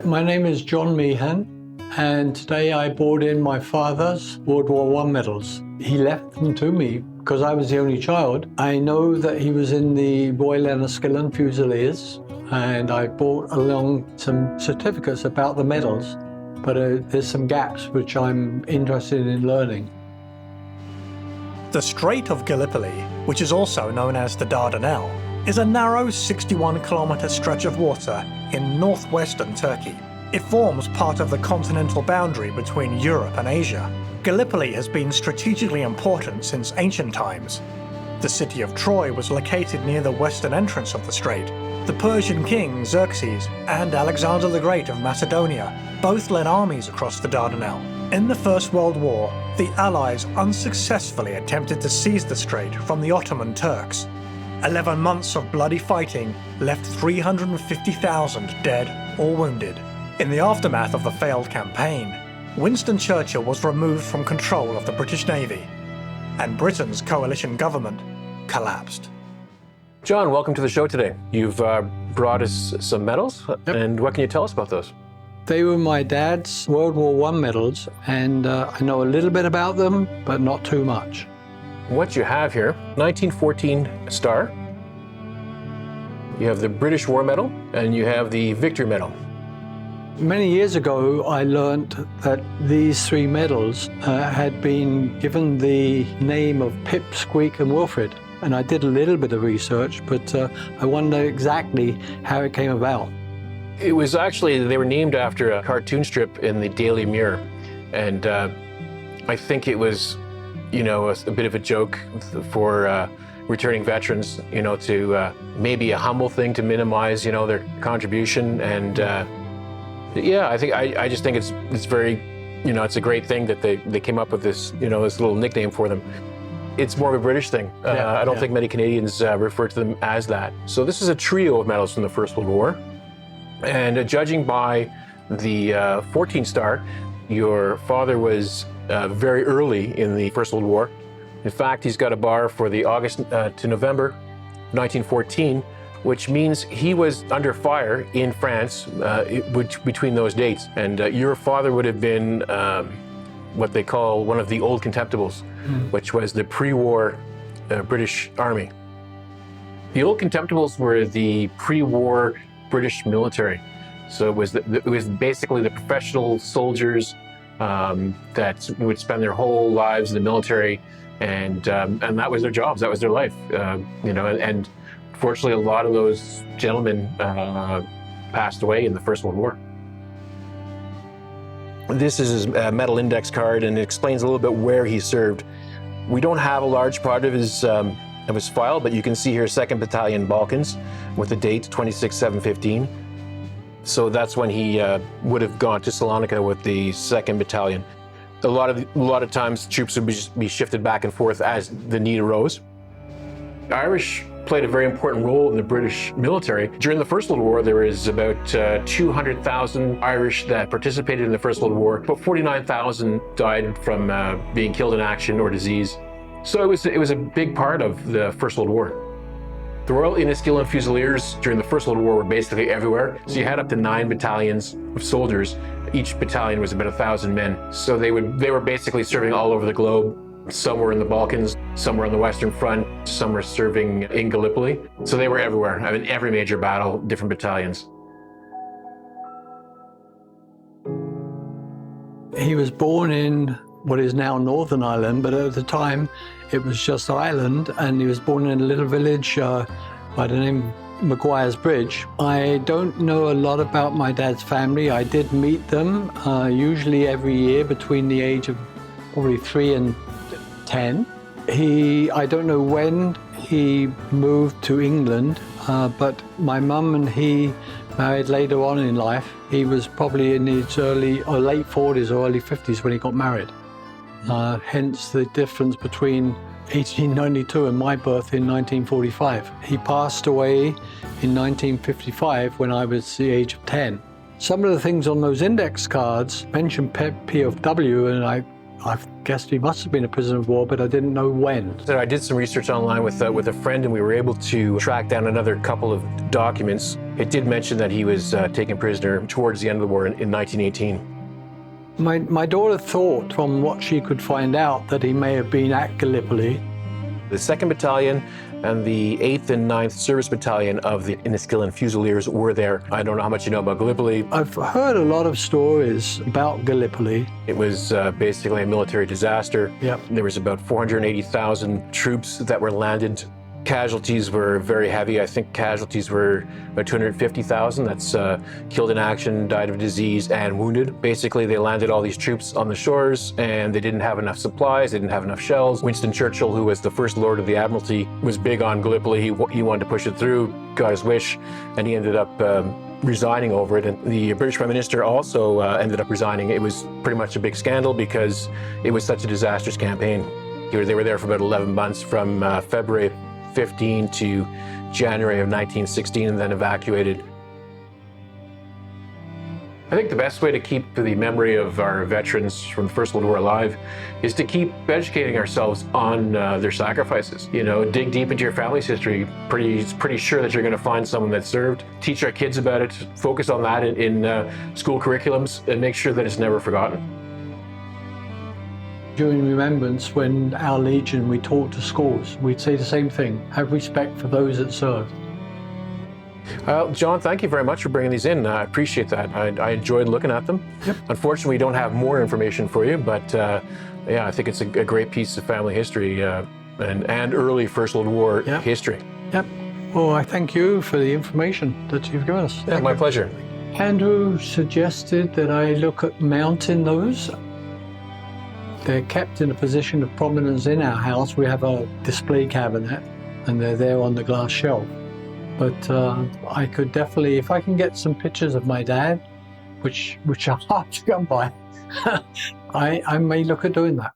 My name is John Meehan, and today I brought in my father's World War I medals. He left them to me because I was the only child. I know that he was in the Royal Enniskillen Fusiliers, and I brought along some certificates about the medals, but there's some gaps which I'm interested in learning. The Strait of Gallipoli, which is also known as the Dardanelles, is a narrow 61-kilometre stretch of water in northwestern Turkey. It forms part of the continental boundary between Europe and Asia. Gallipoli has been strategically important since ancient times. The city of Troy was located near the western entrance of the strait. The Persian king Xerxes and Alexander the Great of Macedonia both led armies across the Dardanelles. In the First World War, the Allies unsuccessfully attempted to seize the strait from the Ottoman Turks. 11 months of bloody fighting left 350,000 dead or wounded. In the aftermath of the failed campaign, Winston Churchill was removed from control of the British Navy, and Britain's coalition government collapsed. John, welcome to the show today. You've brought us some medals, and what can you tell us about those? They were my dad's World War I medals, and I know a little bit about them, but not too much. What you have here, 1914 star, you have the British War Medal, and you have the Victory Medal. Many years ago, I learnt that these three medals had been given the name of Pip, Squeak and Wilfred. And I did a little bit of research, but I wonder exactly how it came about. It was actually, they were named after a cartoon strip in the Daily Mirror. And I think it was, you know, a bit of a joke for returning veterans, you know, to maybe a humble thing to minimize, you know, their contribution. And yeah, I just think it's very, you know, it's a great thing that they came up with this, you know, this little nickname for them. It's more of a British thing. I don't think many Canadians refer to them as that. So this is a trio of medals from the First World War. And judging by the 14 star, your father was very early in the First World War. In fact, he's got a bar for the August to November 1914, which means he was under fire in France between those dates. And your father would have been what they call one of the old contemptibles, which was the pre-war British Army. The old contemptibles were the pre-war British military. So it was basically the professional soldiers that would spend their whole lives in the military, and that was their jobs, that was their life, you know. And fortunately, a lot of those gentlemen passed away in the First World War. This is his medal index card, and it explains a little bit where he served. We don't have a large part of his file, but you can see here 2nd Battalion Balkans with the date 26/7/15. So that's when he would have gone to Salonika with the 2nd Battalion. A lot of times troops would be shifted back and forth as the need arose. The Irish played a very important role in the British military. During the First World War, there was about 200,000 Irish that participated in the First World War, but 49,000 died from being killed in action or disease. So it was a big part of the First World War. The Royal Enniskillen Fusiliers during the First World War were basically everywhere. So you had up to 9 battalions of soldiers. Each battalion was about 1,000 men. So they were basically serving all over the globe. Some were in the Balkans, some were on the Western Front, some were serving in Gallipoli. So they were everywhere. I mean, every major battle, different battalions. He was born in what is now Northern Ireland, but at the time it was just Ireland, and he was born in a little village by the name of Maguire's Bridge. I don't know a lot about my dad's family. I did meet them usually every year between the age of probably 3 and 10. I don't know when he moved to England, but my mum and he married later on in life. He was probably in his late 40s or early 50s when he got married. Hence the difference between 1892 and my birth in 1945. He passed away in 1955 when I was the age of 10. Some of the things on those index cards mention POW, and I've guessed he must have been a prisoner of war, but I didn't know when. So I did some research online with a friend, and we were able to track down another couple of documents. It did mention that he was taken prisoner towards the end of the war in 1918. My daughter thought, from what she could find out, that he may have been at Gallipoli. The 2nd Battalion and the 8th and 9th Service Battalion of the Enniskillen Fusiliers were there. I don't know how much you know about Gallipoli. I've heard a lot of stories about Gallipoli. It was basically a military disaster. Yep. There was about 480,000 troops that were landed. Casualties were very heavy. I think casualties were about 250,000. That's killed in action, died of disease, and wounded. Basically, they landed all these troops on the shores, and they didn't have enough supplies. They didn't have enough shells. Winston Churchill, who was the first Lord of the Admiralty, was big on Gallipoli. He wanted to push it through, got his wish, and he ended up resigning over it. And the British Prime Minister also ended up resigning. It was pretty much a big scandal because it was such a disastrous campaign. They were there for about 11 months, from February 15 to January of 1916, and then evacuated. I think the best way to keep the memory of our veterans from the First World War alive is to keep educating ourselves on their sacrifices. You know, dig deep into your family's history. Pretty sure that you're going to find someone that served. Teach our kids about it. Focus on that in school curriculums, and make sure that it's never forgotten. During Remembrance, when our Legion, we taught to schools, we'd say the same thing: have respect for those that served. John, thank you very much for bringing these in. I appreciate that. I enjoyed looking at them. Yep. Unfortunately, we don't have more information for you, but yeah, I think it's a great piece of family history and early First World War history. Yep. Well, I thank you for the information that you've given us. Yeah, my pleasure. Andrew suggested that I look at mounting those. They're kept in a position of prominence in our house. We have a display cabinet, and they're there on the glass shelf. But I could definitely, if I can get some pictures of my dad, which are hard to come by, I may look at doing that.